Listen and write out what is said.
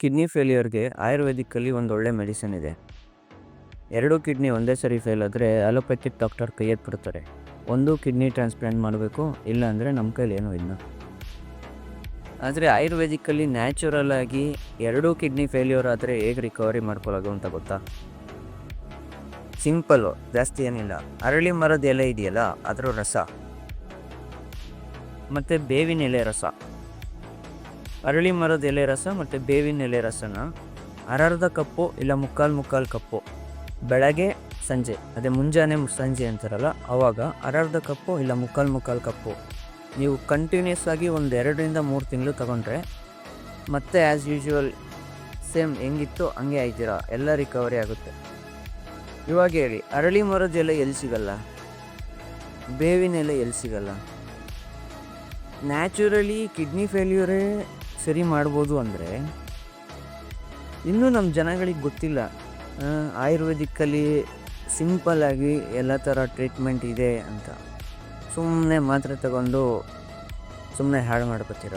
Kidney ಫೇಲ್ಯೂರ್ಗೆ ಆಯುರ್ವೇದಿಕ್ಕಲ್ಲಿ ಒಂದು ಒಳ್ಳೆ medicine ಇದೆ. 2 ಕಿಡ್ನಿ ಒಂದೇ ಸರಿ ಫೇಲ್ ಆದರೆ ಅಲೋಪ್ಯಾಥಿಕ್ ಡಾಕ್ಟರ್ ಕೈ ಎತ್ಬಿಡ್ತಾರೆ. ಒಂದು ಕಿಡ್ನಿ ಟ್ರಾನ್ಸ್ಪ್ಲಾಂಟ್ ಮಾಡಬೇಕು, ಇಲ್ಲ ಅಂದರೆ ನಮ್ಮ ಕೈಲಿ ಏನೂ ಇಲ್ಲ. ಆದರೆ ಆಯುರ್ವೇದಿಕ್ಕಲ್ಲಿ ನ್ಯಾಚುರಲ್ ಆಗಿ 2 ಕಿಡ್ನಿ ಫೇಲ್ಯೂರ್ ಆದರೆ ಹೇಗೆ ರಿಕವರಿ ಮಾಡ್ಕೊಳ್ಳೋದು ಅಂತ ಗೊತ್ತಾ? ಸಿಂಪಲ್ಲು, ಜಾಸ್ತಿ ಏನಿಲ್ಲ. ಅರಳಿ ಮರದ ಎಲೆ ಇದೆಯಲ್ಲ, ಅದರ ರಸ ಮತ್ತು ಬೇವಿನ ಎಲೆ ರಸ. ಅರಳಿ ಮರದ ಎಲೆ ರಸ ಮತ್ತು ಬೇವಿನ ಎಲೆ ರಸನ ಅರ್ಧ ಕಪ್ಪು ಇಲ್ಲ ಮುಕ್ಕಾಲು ಕಪ್ಪು ಬೆಳಗ್ಗೆ ಸಂಜೆ, ಅದೇ ಮುಂಜಾನೆ ಸಂಜೆ ಅಂತಾರಲ್ಲ ಆವಾಗ ಅರ್ಧ ಕಪ್ಪು ಇಲ್ಲ ಮುಕ್ಕಾಲು ಕಪ್ಪು ನೀವು ಕಂಟಿನ್ಯೂಸ್ ಆಗಿ ಒಂದು 2-3 ತಿಂಗಳು ತಗೊಂಡ್ರೆ ಮತ್ತೆ ಆ್ಯಸ್ ಯೂಶ್ವಲ್ ಸೇಮ್ ಹೆಂಗಿತ್ತು ಹಂಗೆ ಆಯ್ತೀರಾ, ಎಲ್ಲ ರಿಕವರಿ ಆಗುತ್ತೆ. ಇವಾಗ ಹೇಳಿ, ಅರಳಿ ಮರದ ಎಲೆ ಎಲ್ಲಿ ಸಿಗಲ್ಲ, ಬೇವಿನ ಎಲೆ ಎಲ್ಲಿ ಸಿಗಲ್ಲ? ನ್ಯಾಚುರಲಿ ಕಿಡ್ನಿ ಫೇಲ್ಯೂರೇ ಸರಿ ಮಾಡ್ಬೋದು ಅಂದರೆ ಇನ್ನೂ ನಮ್ಮ ಜನಗಳಿಗೆ ಗೊತ್ತಿಲ್ಲ. ಆಯುರ್ವೇದಿಕ್ಕಲ್ಲಿ ಸಿಂಪಲ್ಲಾಗಿ ಎಲ್ಲ ಥರ ಟ್ರೀಟ್ಮೆಂಟ್ ಇದೆ ಅಂತ ಸುಮ್ಮನೆ ಮಾತ್ರೆ ತಗೊಂಡು ಸುಮ್ಮನೆ ಹಾಳು ಮಾಡ್ಕೊತೀರ.